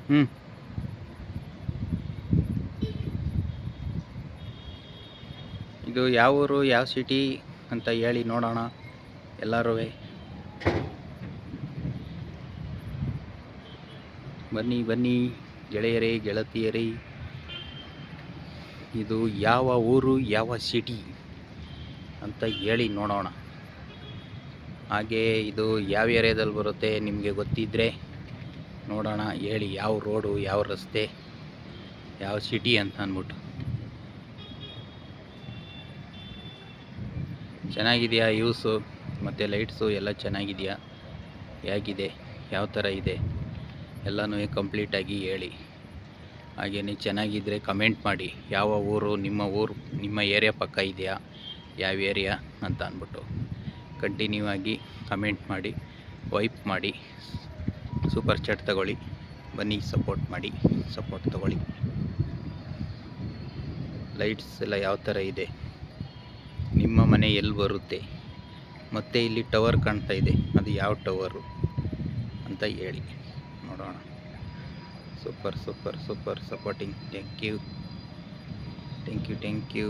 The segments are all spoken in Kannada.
ಹ್ಞೂ ಇದು ಯಾವ ಊರು ಯಾವ ಸಿಟಿ ಅಂತ ಹೇಳಿ ನೋಡೋಣ ಎಲ್ಲರೂ. ಬನ್ನಿ ಬನ್ನಿ ಗೆಳೆಯರೇ ಗೆಳತಿಯರೇ, ಇದು ಯಾವ ಊರು ಯಾವ ಸಿಟಿ ಅಂತ ಹೇಳಿ ನೋಡೋಣ. ಹಾಗೆ ಇದು ಯಾವ ಏರಿಯಾದಲ್ಲಿ ಬರುತ್ತೆ ನಿಮಗೆ ಗೊತ್ತಿದ್ದರೆ ನೋಡೋಣ, ಹೇಳಿ ಯಾವ ರೋಡು ಯಾವ ರಸ್ತೆ ಯಾವ ಸಿಟಿ ಅಂತ ಅಂದ್ಬಿಟ್ಟು. ಚೆನ್ನಾಗಿದೆಯಾ ಯೂಸು ಮತ್ತು ಲೈಟ್ಸು ಎಲ್ಲ ಚೆನ್ನಾಗಿದೆಯಾ, ಹೇಗಿದೆ, ಯಾವ ಥರ ಇದೆ ಎಲ್ಲನೂ ಕಂಪ್ಲೀಟಾಗಿ ಹೇಳಿ. ಹಾಗೆಯೇ ಚೆನ್ನಾಗಿದ್ದರೆ ಕಮೆಂಟ್ ಮಾಡಿ, ಯಾವ ಊರು ನಿಮ್ಮ ಏರಿಯಾ ಪಕ್ಕ ಇದೆಯಾ, ಯಾವ ಏರಿಯಾ ಅಂತ ಅಂದ್ಬಿಟ್ಟು ಕಂಟಿನ್ಯೂ ಆಗಿ ಕಮೆಂಟ್ ಮಾಡಿ, ವೈಪ್ ಮಾಡಿ, ಸೂಪರ್ ಚಾಟ್ ತಗೊಳ್ಳಿ, ಬನ್ನಿ ಸಪೋರ್ಟ್ ಮಾಡಿ, ಸಪೋರ್ಟ್ ತಗೊಳ್ಳಿ. ಲೈಟ್ಸ್ ಎಲ್ಲ ಯಾವ ಥರ ಇದೆ, ನಿಮ್ಮ ಮನೆ ಎಲ್ಲಿ ಬರುತ್ತೆ, ಮತ್ತು ಇಲ್ಲಿ ಟವರ್ ಕಾಣ್ತಾ ಇದೆ, ಅದು ಯಾವ ಟವರು ಅಂತ ಹೇಳಿ ನೋಡೋಣ. Super super super supporting, thank you thank you thank you.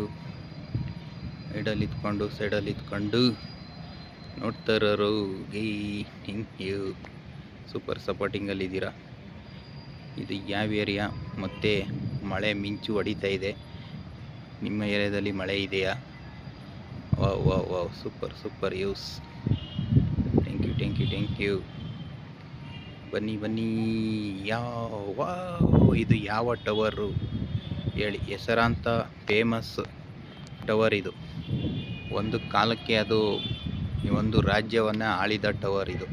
ಸೈಡಲ್ಲಿ ಇದ್ಕೊಂಡು ನೋಡ್ತಾ ಇರೋರು ಗೈ ಥ್ಯಾಂಕ್ ಯು. ಸೂಪರ್ ಸಪೋರ್ಟಿಂಗಲ್ಲಿದ್ದೀರಾ. ಇದು ಯಾವ ಏರಿಯಾ, ಮತ್ತು ಮಳೆ ಮಿಂಚು ಹೊಡಿತಾ ಇದೆ, ನಿಮ್ಮ ಏರಿಯಾದಲ್ಲಿ ಮಳೆ ಇದೆಯಾ? Wow wow wow, super super use, thank you thank you thank you. ಬನ್ನಿ ಬನ್ನಿ, ಇದು ಯಾವ ಟವರು ಹೇಳಿ. ಹೆಸರಾಂತ ಫೇಮಸ್ ಟವರ್ ಇದು. ಒಂದು ಕಾಲಕ್ಕೆ ಅದು ಒಂದು ರಾಜ್ಯವನ್ನು ಆಳಿದ ಟವರ್ ಇದು.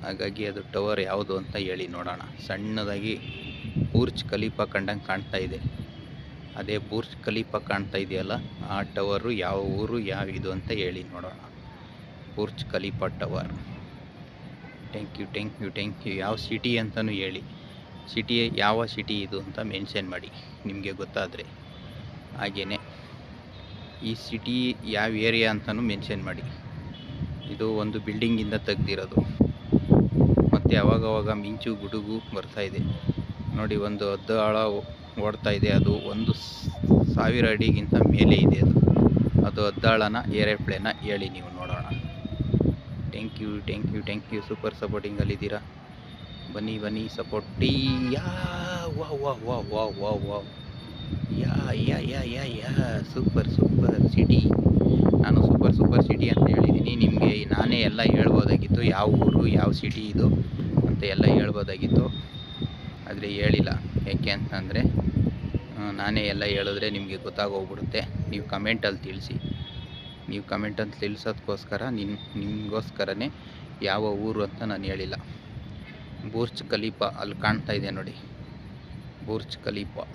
ಹಾಗಾಗಿ ಅದು ಟವರ್ ಯಾವುದು ಅಂತ ಹೇಳಿ ನೋಡೋಣ. ಸಣ್ಣದಾಗಿ ಬುರ್ಜ್ ಖಲೀಫಾ ಕಂಡಂಗೆ ಕಾಣ್ತಾ ಇದೆ. ಅದೇ ಬುರ್ಜ್ ಖಲೀಫಾ ಕಾಣ್ತಾ ಇದೆಯಲ್ಲ, ಆ ಟವರು ಯಾವ ಊರು ಯಾವ ಇದು ಅಂತ ಹೇಳಿ ನೋಡೋಣ. Burj Khalifa tower. Thank you thank you thank you. ಯಾವ ಸಿಟಿ ಅಂತಲೂ ಹೇಳಿ, ಯಾವ ಸಿಟಿ ಇದು ಅಂತ ಮೆನ್ಷನ್ ಮಾಡಿ ನಿಮಗೆ ಗೊತ್ತಾದರೆ. ಹಾಗೆಯೇ ಈ ಸಿಟಿ ಯಾವ ಏರಿಯಾ ಅಂತಲೂ ಮೆನ್ಷನ್ ಮಾಡಿ. ಇದು ಒಂದು ಬಿಲ್ಡಿಂಗಿಂದ ತೆಗ್ದಿರೋದು, ಮತ್ತು ಅವಾಗವಾಗ ಮಿಂಚು ಗುಡುಗು ಬರ್ತಾ ಇದೆ ನೋಡಿ. ಒಂದು ಹದ್ದಾಳ ಓಡ್ತಾ ಇದೆ, ಅದು 1,000 ಅಡಿಗಿಂತ ಮೇಲೆ ಇದೆ. ಅದು ಹದ್ದಾಳನ ಏರೋಪ್ಲೇನ ಹೇಳಿ ನೀವು ನೋಡೋಣ. Thank you thank you thank you. Super ಸಪೋರ್ಟಿಂಗಲ್ಲಿದ್ದೀರಾ. ಬನ್ನಿ ಬನ್ನಿ ಸಪೋರ್ಟಿ. Wow wow wow wow wow wow, yeah super super city. ನಾನು ಸೂಪರ್ ಸೂಪರ್ ಸಿಟಿ ಅಂತ ಹೇಳಿದ್ದೀನಿ. ನಿಮಗೆ ನಾನೇ ಎಲ್ಲ ಹೇಳ್ಬೋದಾಗಿತ್ತು, ಯಾವ ಊರು ಯಾವ ಸಿಟಿ ಇದು ಅಂತ ಎಲ್ಲ ಹೇಳ್ಬೋದಾಗಿತ್ತು, ಆದರೆ ಹೇಳಿಲ್ಲ. ಯಾಕೆ ಅಂತಂದರೆ ನಾನೇ ಎಲ್ಲ ಹೇಳಿದ್ರೆ ನಿಮಗೆ ಗೊತ್ತಾಗೋಗ್ಬಿಡುತ್ತೆ. ನೀವು ಕಮೆಂಟಲ್ಲಿ ತಿಳಿಸಿ. ನೀವು ಕಮೆಂಟಲ್ಲಿ ತಿಳಿಸೋದಕ್ಕೋಸ್ಕರ ನಿಮಗೋಸ್ಕರನೇ ಯಾವ ಊರು ಅಂತ ನಾನು ಹೇಳಿಲ್ಲ. ಬುರ್ಜ್ ಖಲೀಫಾ ಅಲ್ಲಿ ಕಾಣ್ತಾ ಇದೆ ನೋಡಿ, ಬುರ್ಜ್ ಖಲೀಫಾ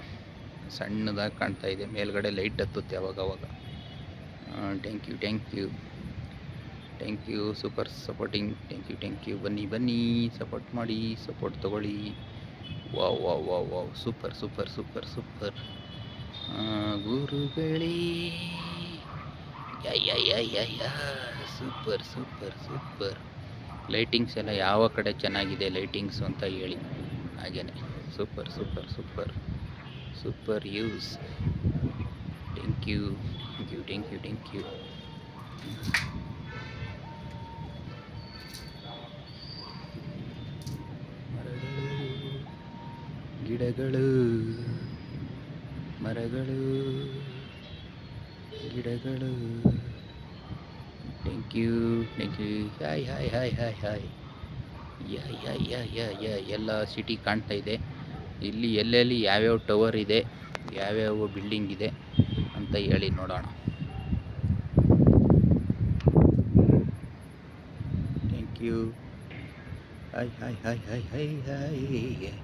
ಸಣ್ಣದಾಗಿ ಕಾಣ್ತಾ ಇದೆ, ಮೇಲ್ಗಡೆ ಲೈಟ್ ಹತ್ತುತ್ತೆ ಅವಾಗವಾಗ. Thank you thank you thank you. Super supporting, thank you thank you. ಬನ್ನಿ ಬನ್ನಿ ಸಪೋರ್ಟ್ ಮಾಡಿ, ಸಪೋರ್ಟ್ ತಗೊಳ್ಳಿ. Wow wow wow wow, super super super super ಗುರುಗಳೇ. Yeah super super super. Lightings ಎಲ್ಲ ಯಾವ ಕಡೆ ಚೆನ್ನಾಗಿದೆ ಲೈಟಿಂಗ್ಸು ಅಂತ ಹೇಳಿ. ಹಾಗೇನೆ super super super super use. Thank you thank you thank you thank you. ಗಿಡಗಳು ಮರಗಳು ಗಿಡಗಳು. Thank you thank you. Hi hi hi hi hi. ಯಾ ಎಲ್ಲ ಸಿಟಿ ಕಾಣ್ತಾ ಇದೆ. ಇಲ್ಲಿ ಎಲ್ಲೆಲ್ಲಿ ಯಾವ್ಯಾವ ಟವರ್ ಇದೆ, ಯಾವ್ಯಾವ ಬಿಲ್ಡಿಂಗ್ ಇದೆ ಅಂತ ಹೇಳಿ ನೋಡೋಣ. Thank you. Hi hi hi hi hi hi.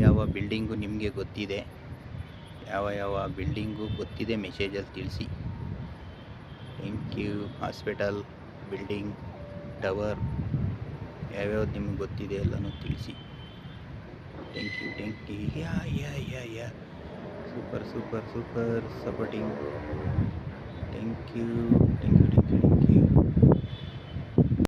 ಯಾವ ಬಿಲ್ಡಿಂಗು ನಿಮಗೆ ಗೊತ್ತಿದೆ, ಯಾವ ಬಿಲ್ಡಿಂಗು ಗೊತ್ತಿದೆ ಮೆಸೇಜಲ್ಲಿ ತಿಳಿಸಿ. Thank you. Hospital, building, tower ಯಾವ್ಯಾವ್ದು ನಿಮಗೆ ಗೊತ್ತಿದೆ ಎಲ್ಲನೂ ತಿಳಿಸಿ. Thank you thank you. Yeah super super super supporting. Thank you thank you.